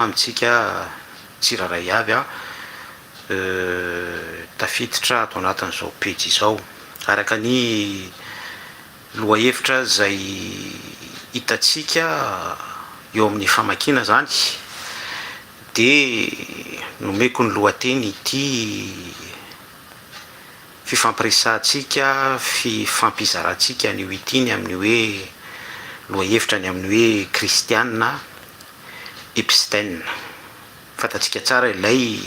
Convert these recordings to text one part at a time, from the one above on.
Amitsika tsiraray avy a tafiditra ato anatin'izao pejy izao araka ny lohahevitra zay hitatsika eo amin'ny famakina zany de nomeko ny lohateny ity fifampiresahatsika fifampizarantsika an'io ity ny amin'ny hoe lohahevitra ny amin'ny hoe kristianina Epstein. Fatatsika tsara ilay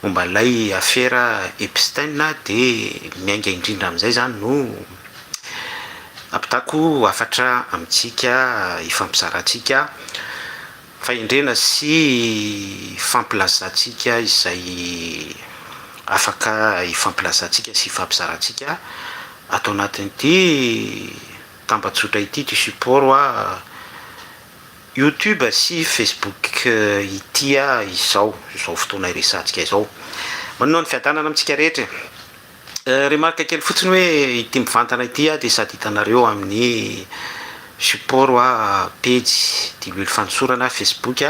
momba ilay afera Epstein de miainga indrindra amin'izay zany no apitako afatra amitsika ifampizarantsika fahendrena sy fampilazantsika izay afaka ifampilazantsika sy ifampizarantsika atao anatin'ity tambazotra ity ty support a YouTube sy Facebook ity izao fotoana iresantsika izao manao ny fiadanana amitsika rehetra remarque kely fotsiny hoe ity mivantana ity de sady hitanareo amin'ny support page dimy fanotsorana Facebook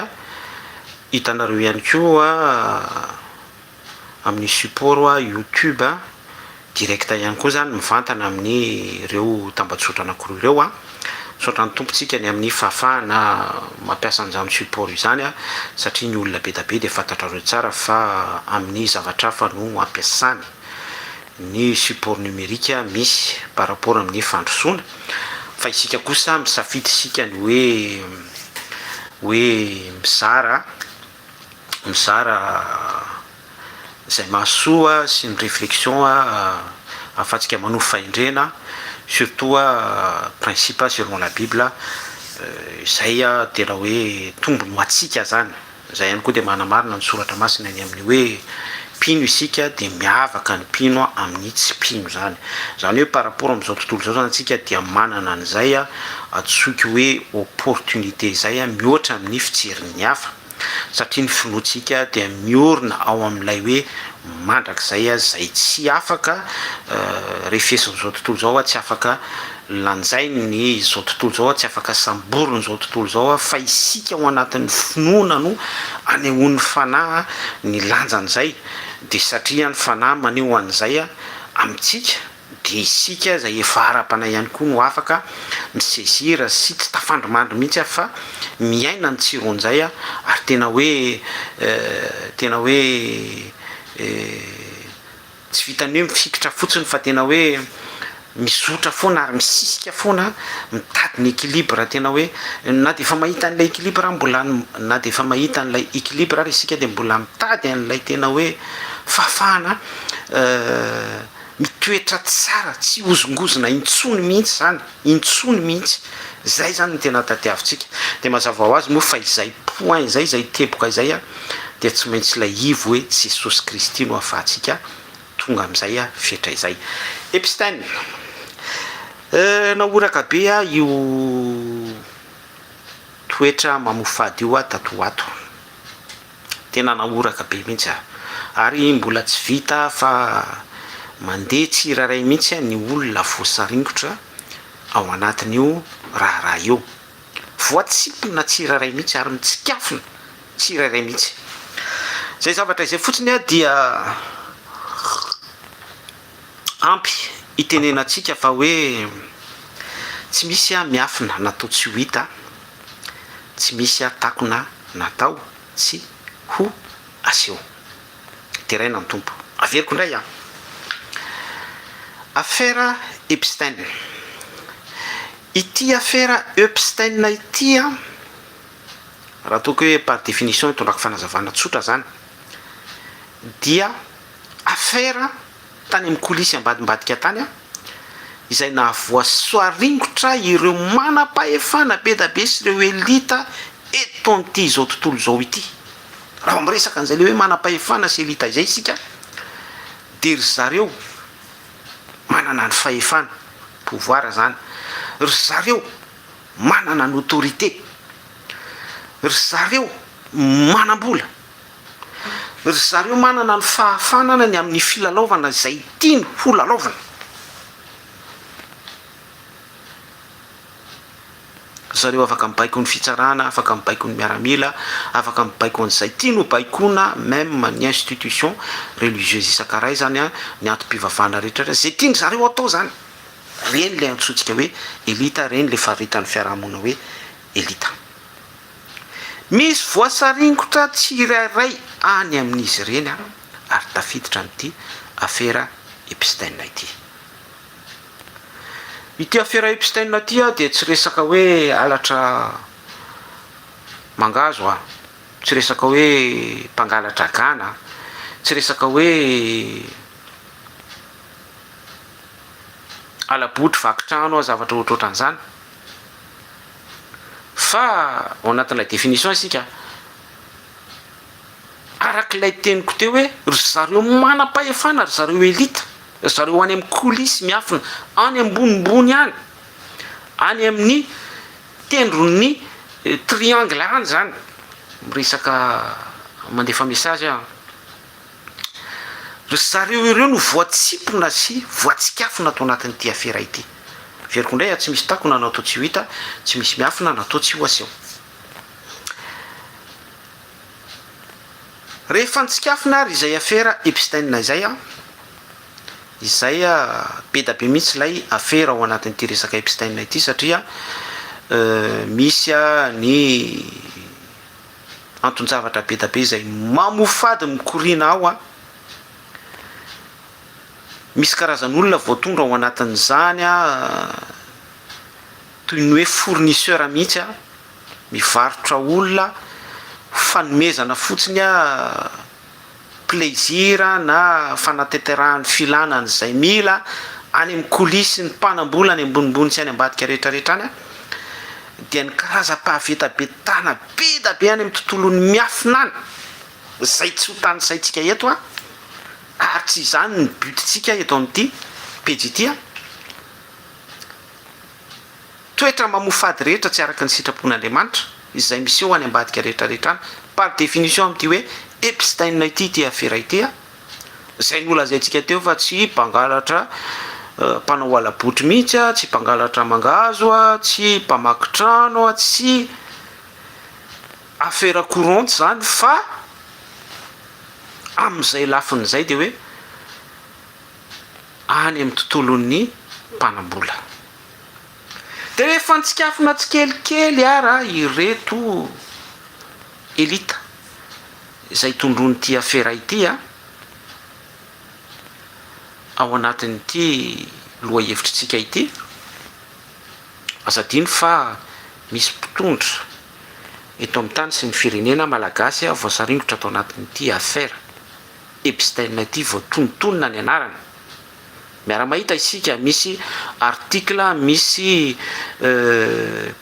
hitanareo ihany koa amin'ny support YouTube direct ihany koa zany mivantana amin'ny ireo tambazotra anankiroa ireo sotrany tompotsika ny amin'ny fahafahana mampiasa an'izany support io zany satria ny olona be da be de fantatrareo tsara fa amin'ny zavatra hafa no ampiasany ny support numérika misy par rapport amin'ny fandrosoana fa isika kosa misafidy sika ny hoe mizara zay mahasoa sy ny réflexion afatsika manohy fahendrena surtout principe selon la Bible zay tena hoe tombony ho atsika zany zay ihany koa de manamarina ny soratra masina ny amin'ny hoe pino isika de miavaka ny pino amin'ny tsy pino zany hoe par rapport am'izao tontolo zao zany atsika dia manana an'izay atsoky hoe opportunité zay mihoatra amin'ny fijerin'ny hafa satria ny finoatsika dia miorina ao amin'ilay hoe mandrakizay zay tsy afaka refesin'izao tontolo zao tsy afaka lanjainy ny zao tontolo zao tsy afaka samboriny zao tontolo zao fa isika ao anatin'ny finoana no anehoan'ny fanahy ny lanjan'izay de satria ny fanahy maneho an'izay amitsika de isika zay efa ara-panay ihany koa no afaka misezira sy tsy tafandromandry mihitsy fa miaina ny tsiron'izay ary tena hoe tsy vitany hoe mifikitra fotsiny fa tena hoe mizotra foana ary misisika foana mitady ny équilibre tena hoe na de efa mahita an'ilay équilibre mbola na de efa mahita an'ilay équilibre ary isika de mbola mitady an'ilay tena hoe fahafahana mitoetra tsara tsy ozongozona intsony mihitsy zay zany ny tena tadiavintsika de mazava ho azy moa fa izay point izay teboka izay de tsy maintsy ilay ivo hoe Jesosy Kristy no ahafahantsika tonga am'izay fetra izay Epstein naoraka be io toetra mamofady io tato ato tena naoraka be mihitsy ary mbola tsy vita fa mandeha tsiraray mihitsy ny olona voasaringotra ao anatin'io raha io voatsipona tsiraray mihitsy ary mitsikafona tsiraray mihitsy zay zavatra izay fotsiny dia ampy itenenantsika fa hoe tsy misy miafina natao tsy ho hita tsy misy takona natao tsy ho aseho teraina ny tompo averiko indray affaire Epstein ity affaire Epstein ity raha toka hoe par définition hitondrako fanazavana tsotra zany dia affaire tany amin'ny kolisy ambadimbadika tany izay nahavoasoaringotra ireo manam-pahefana be da be sy ireo elita eto am'ty zao tontolo zao ity raha miresaka an'izay le hoe manam-pahefana sy elita izay isika de ry zareo manana ny fahefana pouvoir zany ry zareo manana ny autorité ry zareo manam-bola ry zareo manana ny fahafanana ny amin'ny filalaovana zay tiany ho lalaovana zareo afaka mibaiko ny fitsarana, afaka mibaiko ny miaramila, afaka mibaiko an'izay tiano baikona même ny institution religieuse isan-karay zany a ny antom-pivavahana rehetrarehtra zay tiany zareo atao zany. Reny le antsotsika hoe elita, reny le faritan'ny fiarahamonina hoe elita. Misy voasaringotra tsirairay any amin'izy ireny a ary tafiditra n'ity afera Epstein ity. Ity afera Epstein ity a dia tsy resaka hoe alatra mangazo a, tsy resaka hoe mpangalatra gana, tsy resaka hoe alabotry vakitrano zavatra ohatrohatran'izany, fa ao anatin'ilay définition isika arak'ilay teniko teo hoe ry zareo manam-pahefana, ry zareo elita, ry zareo any amin'ny coulisse miafina any ambonimbony any amin'ny tendron'ny triangle any zany miresaka mandefa message a. Ry zareo ireo no voatsipona sy voatsikafona atao anatin'ity afera ity. Veriko indray tsy misy takona natao tsy ho hita, tsy misy miafina natao tsy ho aseho. Rehefa nitsikafina ary izay afera Epstein izay a, izay a be da be mihitsy ilay afera ao anatin'ity resaka Epstein ity satria misy a ny anton-javatra be da be izay mamofady mikorina ao a. Misy karazan'olona voatondra ao anatin'izany a toy ny hoe fournisseur mihitsy a, mivarotra olona fanomezana fotsiny a plaisir na fanateterahan'ny filana n'izay mila any amin'ny coulisse ny mpanambola any ambonimbony sy any ambadika rehetrarehetra any a, dia ny karazam-pahavetabetana be da be any amin'ny tontolon'ny miafina any zay tsy ho tanysaintsika eto a, ary tsy izany ny butsika eto amin'ity pejy ity a. Toetra mamofady rehetra tsy araka ny sitrapon'Andriamanitra izay misy eo any ambadika rehetrarehetra any par définition amin'ity hoe Epstein ity afera ity a, zay ny olazaintsika teo fa tsy mpangalatra mpanao alabotry mihitsy a, tsy mpangalatra mangazo a, tsy mpamaky trano a, tsy afera courante zany, fa amin'izay lafin'izay dia hoe any amin'ny tontolon'ny mpanambola. Dia rehefa nitsikafona tsikelikely ara ireto elita izay tondron'ity afera ity a ao anatin'ity loha hevitrintsika ity, azadiny fa misy mpitondra eto amin'ny tany sy ny firenena malagasy a voasaringotra atao anatin'ity afera Epstein ity voatonontonona ny anarana. Miara-mahita isika misy article, misy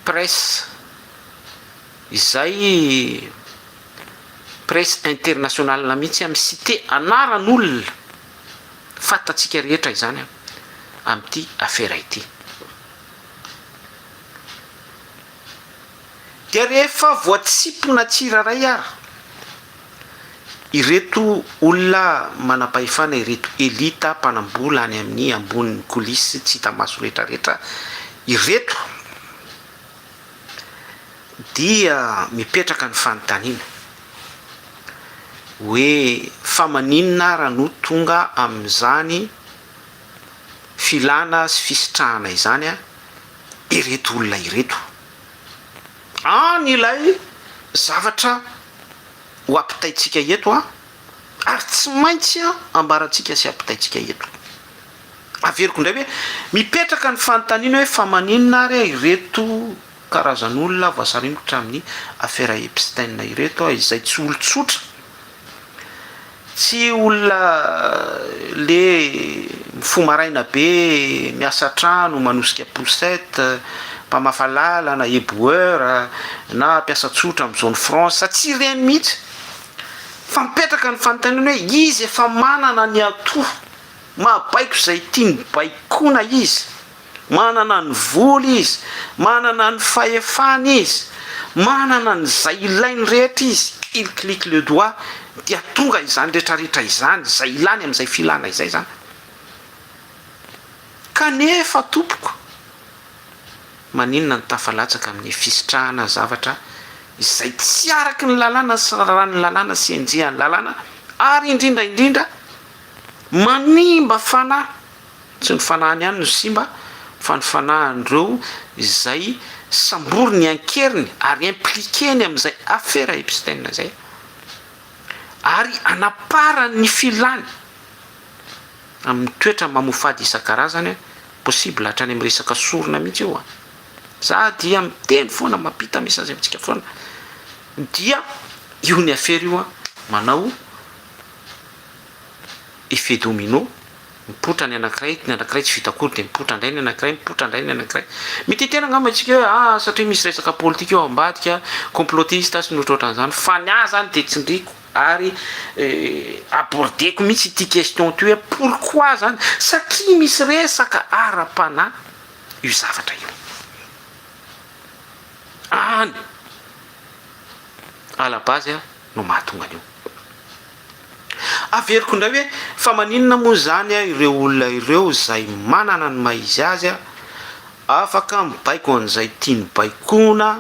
presse izay presse internationale mihitsy amin'ny cité anaran'olona fatatsika rehetra izany amin'ity afera ity. Dia rehefa voatsipona tsiraray ary ireto olona manam-pahefana, ireto elita mpanambola any amin'ny ambonin'ny coulisse tsy hita maso rehetrarehetra ireto, dia mipetraka ny fanontaniana hoe fa maninona raha no tonga amin'izany filana sy fisitrahana izany a ireto olona ireto any ilay zavatra ho ampitaitsika eto a, ary tsy maintsy a ambaratsika sy ampitaitsika eto. Averiko indray hoe mipetraka ny fanontaniana hoe fa maninona ary ireto karazan'olona voasaringotra amin'ny afera Epstein ireto izay tsy olon-tsotra, tsy olona le mifomaraina be miasa trano manosika poussette, mpamafalala na éboueur na mpiasa tsotra amin'ny zone France, tsy ireny mihitsy, fa mipetraka ny fanontaniana hoe izy efa manana ny ato mahabaiko izay tiany baikona izy, manana ny voly izy, manana ny fahefana izy, manana ny zay ilainy rehetra izy, il clique le doigt dia tonga izany rehetrarehetra izany zay ilany amin'izay filana izay zany. Kanefa tompoko maninona ny tafalatsaka amin'ny fisitrahana zavatra izay tsy araky ny lalàna sy rany lalàna sy enjehany lalàna ary indrindraindrindra manimba fanahy tsy ny fanahiny ihany no simba fa ny fanahan'ireo izay sambory ny ankeriny ary impliqueny amin'izay affaire Epstein zay ary anaparany ny filany amin'ny toetra mamofady isan-karazany possible hatrany amin'ny resaka sorona mihitsy io za dia miteny foana mampita mesazy amintsika foana dia io ny affaire io manao effet domino mipotra ny anankiray tsy vita akory de mipotra indray ny anankiray mipotra indray ny anankiray mitetena angamba antsika hoe satria misy resaka politika eo ambadika complotiste sy notrotran'izany fa ny ahy zany de tsindriko ary abordeko mihitsy ity question ty hoe pourquoi zany satria misy resaka ara-panahy io zavatra io any à la base no mahatonga an'io averiko indray hoe fa maninona moa zany ireo olona ireo zay manana ny maizy azy afaka mibaiko an'izay tiany baikona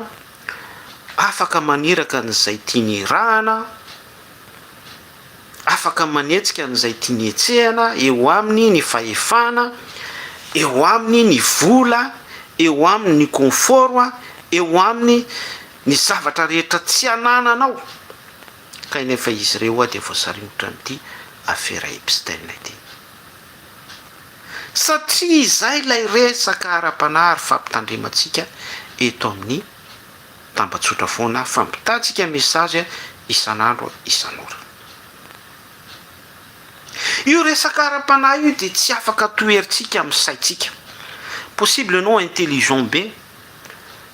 afaka maniraka an'izay tiany irahana afaka manetsika an'izay tiany etsehana eo aminy ny fahefana eo aminy ny vola eo aminy ny confort eo aminy ny zavatra rehetra tsy anananao ka nefa izy ireo de voasarimotra n'ity affaire Epstein ity satria izay lay resaka ara-panahy fampitandrematsika eto amin'ny tambatsotra foana fampitatsika mesazy isan'andro isan'ora io resaka ara-panahy io de tsy afaka toeritsika amin'ny saitsika possible anao intelligent be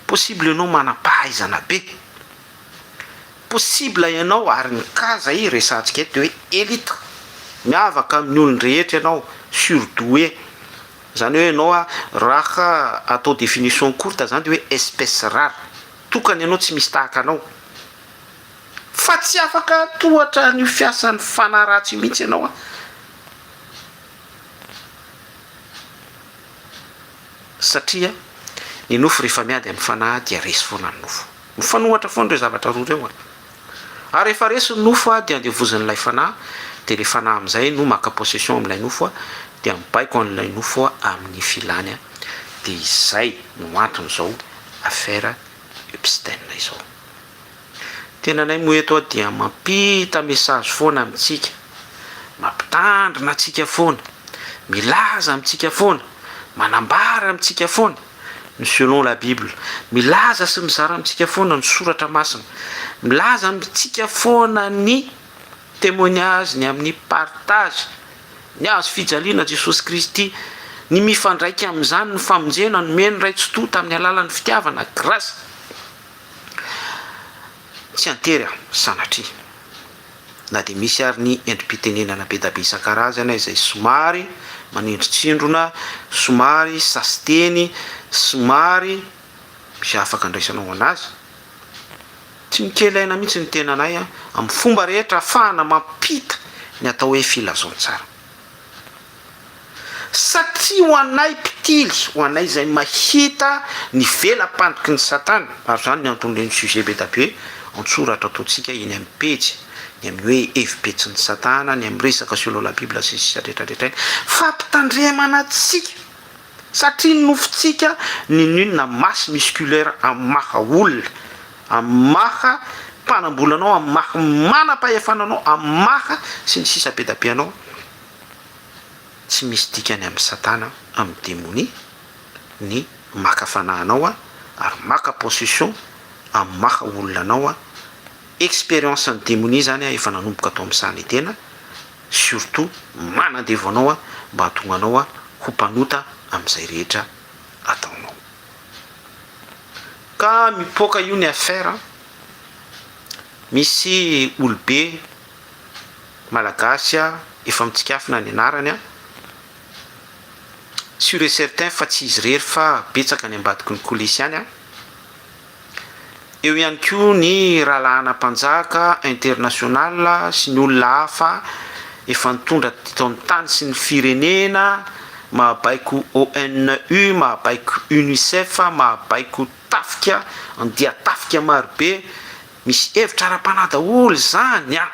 possible anao manam-pahaizana be possible ianao ary ny kaza i resantsika eto de hoe élite miavaka amin'ny olon-drehetra ianao surdoué zany hoe ianao raha atao définition courte zany de hoe espèce rare tokany ianao tsy misy tahaka anao fa tsy afaka tohatra ny fiasan'ny fanahy ratsy mihitsy ianao satria ny nofo rehefa miady amin'ny fanahy dia resy foana ny nofo mifanohatra foana reo zavatra roa reo ary rehefa resy ny nofo de andevozan'ilay fanahy de le fanahy amin'izay no maka possession amin'ilay nofo de mibaiko an'ilay nofo amin'ny filany de izay no antony zao affaire Epstein izao tena nay moa eto dia mampita message foana amintsika mampitandrina atsika foana milaza amintsika foana manambara amintsika foana ny selon la Bible milaza sy mizara amintsika foana ny soratra masina milaza amintsika foana ny témoignage ny amin'ny partage ny azo fijaliana Jesosy Kristy ny mifandraiky amin'izany ny famonjena ny meny ray tsy tota amin'ny alalan'ny fitiavana grâce tsy antery sanatria na de misy ary ny endrim-pitenenana be da be isan-karazana izay somary manindrotsindrona somary sasiteny somary misy afaka andraisanao anazy tsy mikelaina mihitsy ny tenanay amin'ny fomba rehetra ahafahana mampita ny atao hoe filazaon-tsara satria ho anay mpitily ho anay izay mahita ny velam-pandoky ny satana ary zany ny anton'ireny sujet be da be antsoratra ataontsika eny amin'ny pejy ny amin'ny hoe evipetsin'ny satana ny amin'ny resaka selon la Bible sy rehetrarehetra fampitandremana atsika satria ny nofotsika ny ninona masse musculaire amaha olona amaha mpanambolanao amaha manam-pahefananao amaha sy ny sisa be da be anao tsy misy dikany amin'ny satana amin'ny démonie ny maka fanahanao ary maka possession amaha olona anao expérience ny démonie zany efa nanomboka atao amin'ny sany tena surtout manandevo anao mba hatonga anao ho mpanota amin'izay rehetra ataonao ka mipoaka io ny affaire misy olobe malagasy efa mitsikafina ny anarany sur et certain fa tsy izy rery fa betsaka ny ambadiky ny kolisiany eo ihany koa ny rahalahana mpanjaka international sy ny olona hafa efa nitondra tao ny tany sy ny firenena mahabaiko ONU, mahabaiko UNICEF, mahabaiko tafika andia tafika marobe, misy hevitra ara-panahy daholo zany a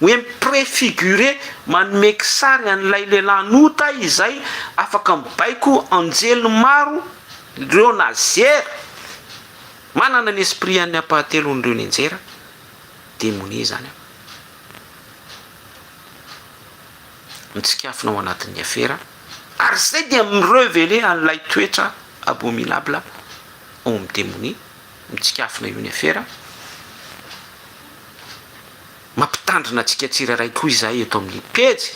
hoe mipréfiguré manomeko sary an'ilay lehilahinota izay afaka mibaiko anjely maro reo nazera manana ny esprit an'ny ampahatelo-n'ireo ny anjera démonie zany mitsikafina ao anatin'ny afera ary zay dia mirevele an'ilay toetra abominable ao amin'ny démonie mitsikafina io ny afera mampitandrina atsika tsiraray koa izahay eto amin'ny pejy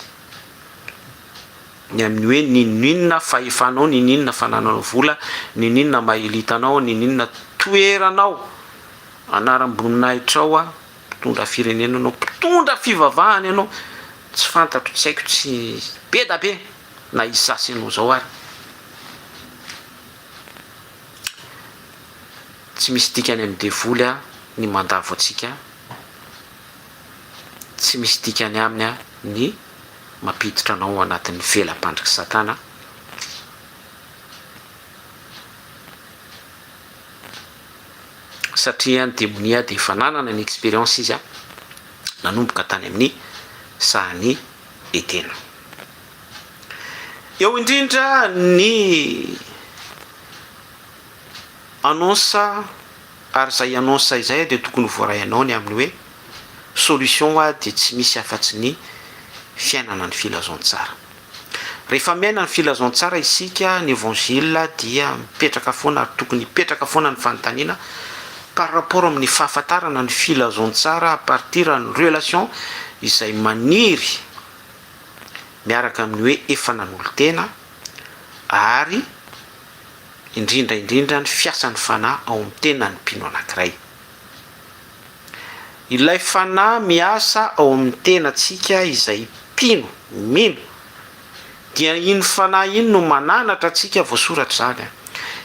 ny amin'ny hoe nininona fahefanao, nininona fananao vola, nininona mahelitanao, nininona toeranao anaram-boninahitra ao a mpitondra firenena anao, mpitondra fivavahana ianao tsy fantatro tsy haiko tsy be da be na izasy anao zao ary tsy misy dikany amin'ny devoly a ny mandavo atsika, tsy misy dikany aminy a ny mampiditra anao anatin'ny velam-pandriky satana satria ny démonia dia efa nanana ny expérience izy a nanomboka tany amin'ny sahany etena. Eo indrindra ny annonce ary zay annonce izay dia tokony voarayanao ny amin'ny hoe solution a dia tsy misy afatsy ny fiainana ny filazontsara. Rehefa miaina ny filazontsara isika ny évangile dia mipetraka foana ary tokony hipetraka foana ny fanontaniana par rapport amin'ny fahafantarana ny filazontsara à partir ny relation izay maniry miaraka amin'ny hoe efa nanolo-tena ary indrindra ny fiasan'ny fanahy ao amin'ny tena ny mpino anankiray. Ilay fanahy miasa ao amin'ny tenatsika izay mpino mino dia iny fanahy iny no mananatra atsika voasoratra zany.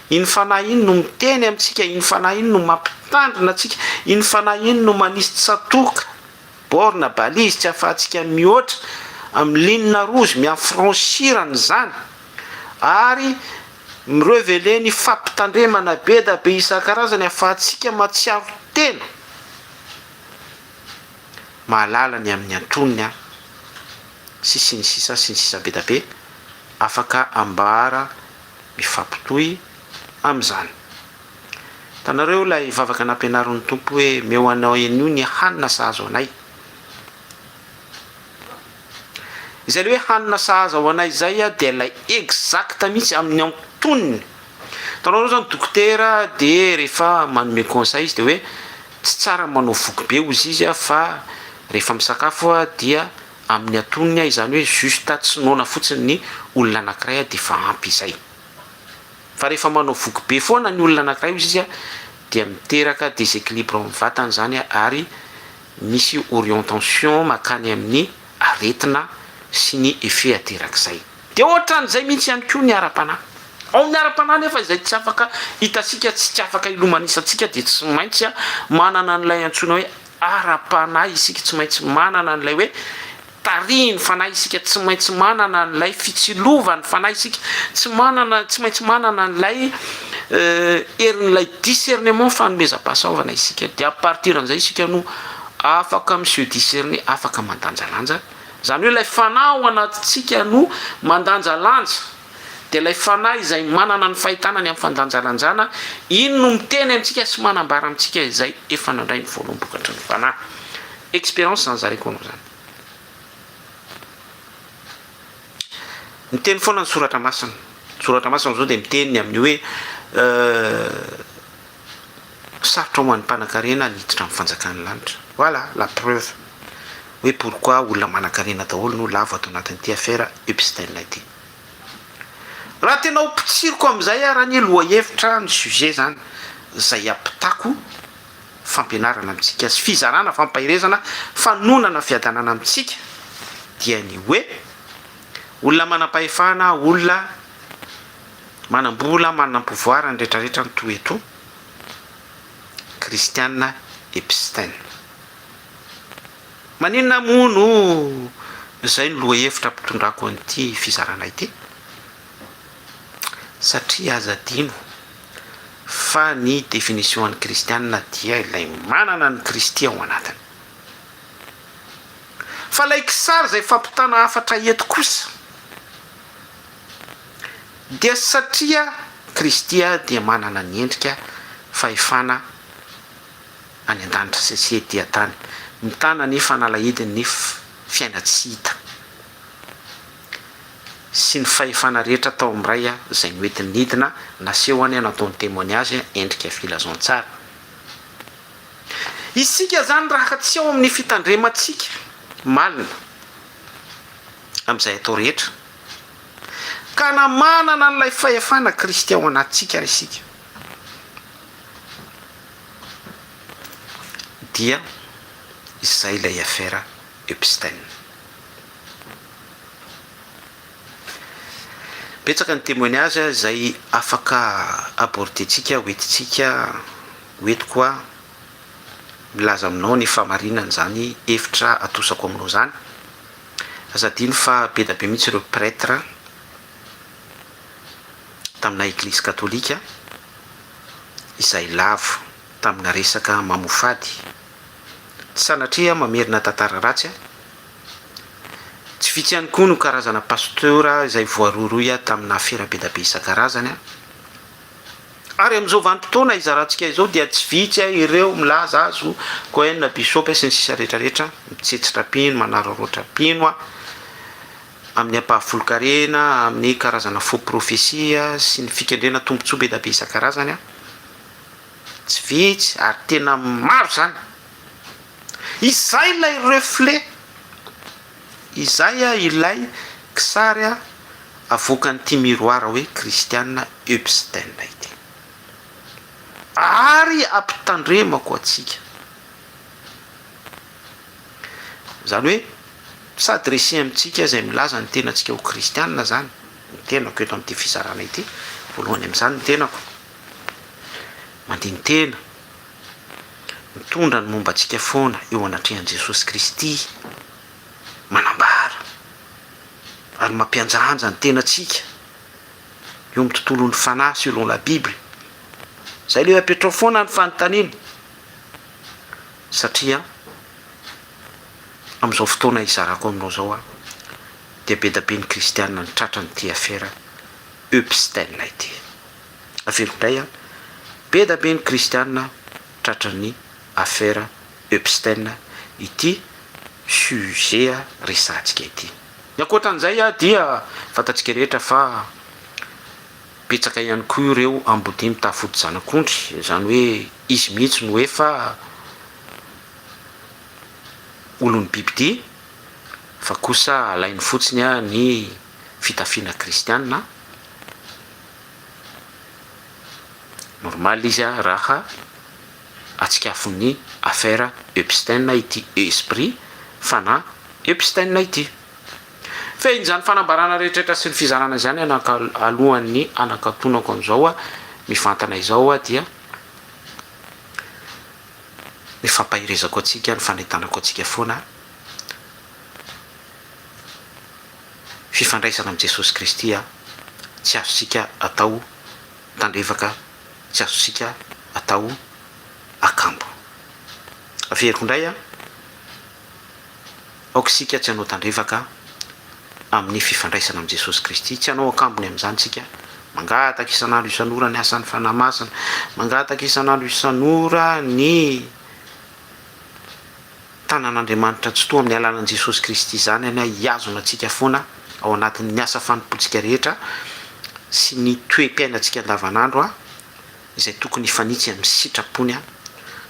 Iny fanahy iny no miteny amintsika, iny fanahy iny no mampitandrina atsika, iny fanahy iny no manisy tsatoka borna balise tsy afahantsika mihoatra amin'ny linina rozy miafranchirany zany ary mirevele ny fampitandremana be da be isan-karazany afahantsika matsiaro tena mahalala ny amin'ny antonony a sy ny sisa be da be afaka ambara mifampitohy am'izany. Tanareo lay vavaka nampianaron'ny tompo hoe meo anao an'io ny hanina sahazo anay. Izay le hoe hanina sahazo ao anay zay a dia lay exacta mihitsy amin'ny antonony. Tanareo zany dokotera de rehefa manome conseil izy de hoe tsy tsara manao voky be ozy izy a fa rehefa misakafo a dia amin'ny antonony a izany hoe juste tsy nona fotsiny ny olona anankiray a dia fa ampy izay. Fa rehefa manao voky be foana ny olona anankiray izy a dia miteraka déséquilibre amin'ny vatany zany a ary misy orientation makany amin'ny aretina sy ny effet aterak'izay. Dia ohatran'izay mihitsy ihany koa ny ara-panahy. Ao amin'ny ara-panahy nefa izay tsy afaka hitasika, tsy afaka ilomanisantsika dia tsy maintsy a manana an'ilay antsoina hoe ara-panahy isika, tsy maintsy manana an'ilay hoe tariny fanahy isika, tsy maintsy manana an'ilay fitsilovany fanahy isika, tsy maintsy manana an'ilay erin'ilay discernement fanomezam-pahasaovana isika. Dia à partir an'izay isika no afaka monsieur discerner, afaka mandanjalanja. Zany hoe ilay fanahy ao anatintsika no mandanjalanja. Dia ilay fanahy izay manana ny fahitanany amin'ny fandanjalanjana, iny no miteny amintsika sy manambara amintsika izay efa nandray ny voalombokatra ny fanahy. Expérience zany zareko anao zany. Miteny foana ny soratra masina. Soratra masina zao dia miteny amin'ny hoe sarotra ho an'ny mpanan-karena niditra amin'ny fanjakan'ny lanitra. Voilà la preuve hoe pourquoi olona manan-karena daholo no lavo ato anatin'ity affaire Epstein ity. Raha tena hompitsiriko amin'izay raha ny loha hevitra ny sujet zany izay ampitako fampianarana amintsika sy fizarana fampahirezana fanonana fiadanana amintsika dia ny hoe olona manam-pahefana, olona manam-bola, manam-pouvoir ny rehetrarehetra ny toy eto Christian Epstein. Maninona moa no zay no loha hevitra mpitondrako an'ity fizarana ity satria azadino fa ny définition an'ny kristianina dia ilay manana ny kristy ao anatiny fa laiky sary zay fampitana hafatra eto kosa dia satria kristia dia manana ny endrika fahefana any an-danitra sy dia tany mitana ny fanalahidiny ny fiaina tsy hita sy ny fahefana rehetra tao amin'ray zay noentiny nidina naseho any nataony témoignage endrika filazontsara isika zany raha tsy ao amin'ny fitandrematsika malina amin'izay atao rehetra ka na manana n'ilay fahefana kristy ao anatsika isika dia izay ilay affaire Epstein. Betsaka ny témoignage zay afaka abordentsika hoentitsika hoeto koa milaza aminao ny famarinana zany hevitra atosako aminao zany azadino fa be da be mihitsy ireo prêtre tamina eglise katolika izay lavo tamina resaka mamofady tsy sanatria mamerina tantara ratsy tsy vitsy ihany koa no karazana pasteur izay voaroroy tamina afera be da be isan-karazany ary amin'izao vanim-potoana izarantsika izao dia tsy vitsy ireo milaza azo koena bisopy sy ny sisa rehetrarehetra mitsetsitra pino manararaotra pino amin'ny ampahafolokarena amin'ny karazana faux prophétie sy ny fikendrena tombontsoa be da be isan-karazany tsy vitsy ary tena maro zany izay ilay reflet izay ilay kisary avoakan'ity miroir hoe kristianina Epstein ity ary ampitandremako atsika zany hoe s'adresser amitsika zay milaza ny tenatsika ho kristianina zany ny tenako eto amin'ity fizarana ity voalohany amin'izany ny tenako mandiny tena mitondra ny momba antsika foana eo anatrehan'i Jesosy Kristy manambara ary mampianjanja ny tenatsika eo amin'ny tontolon'ny fanahy selon la Bible zay le apetrao foana ny fanontaniana satria amin'izao fotoana izarako aminao zao dia be da be ny kristianina ny tratrany ty affaire Epstein ity averindray be da be ny kristianina tratrany affaire Epstein ity sujet resantsika ity ny akoatran'izay dia fantatsika rehetra fa petsaka ihany koa ireo ambodimy tafody zanak'ondry zany hoe izy mihitsy no efa olon'ny bibidi fa kosa alainy fotsiny ny fitafiana kristianina normal izy raha atsikafony affaire Epstein ity esprit fana Epstein ity fa in'izany fanambarana rehetrarehetra sy ny fizarana zany alohan'ny anakatonako amin'izao mivantana izao dia ny fampahirezako atsika ny fanentanako atsika foana fifandraisana amin'i Jesosy Kristy tsy azosika atao tandrevaka tsy azosika atao akambo averiko indray aoka sika tsy hanao tandrevaka amin'ny fifandraisana amin'i Jesosy Kristy tsy hanao akambony amin'izany sika mangataka isan'andro isan'ora ny asan'ny fanahy masina mangataka isan'andro isan'ora ny tanan'Andriamanitra tsy toa amin'ny alalan'i Jesosy Kristy zany hiazona atsika foana ao anatin'ny asa fanompotsika rehetra sy ny toe-piainantsika andavanandro izay tokony hifanitsy amin'ny sitrapony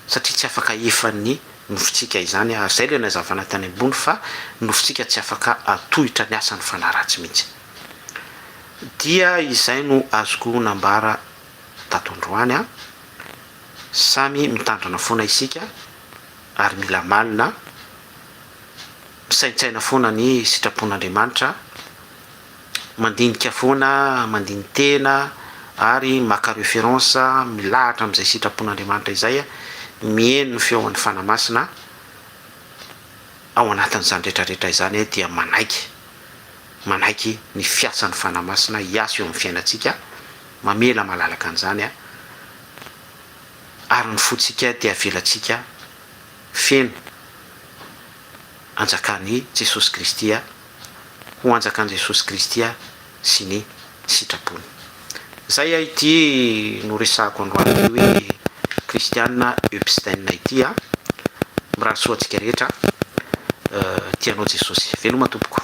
satria tsy afaka efan'ny nofotsika izany zay le nazavana tany ambony fa nofotsika tsy afaka atohitra ny asany fanahy ratsy mihitsy dia izay no azoko nambara tato androany samy mitandrina foana isika ary mila malina misaintsaina foana ny sitrapon'Andriamanitra mandinika foana mandiny tena ary maka référence milahatra amin'izay sitrapon'Andriamanitra izay mihaino ny feon'ny fanahy masina ao anatin'izany rehetrarehetra izany dia manaiky ny fiasan'ny fanamasina hiasa eo amin'ny fiainantsika, mamela malalaka an'izany ary ny fotsika dia avelantsika feno anjakany Jesosy Kristy ho anjakan' Jesosy Kristy sy ny sitrapony. Zay ity no resahako androany hoe Christiane Epstein ity mirahasoa antsika rehetra tianao Jesosy veloma tompoko.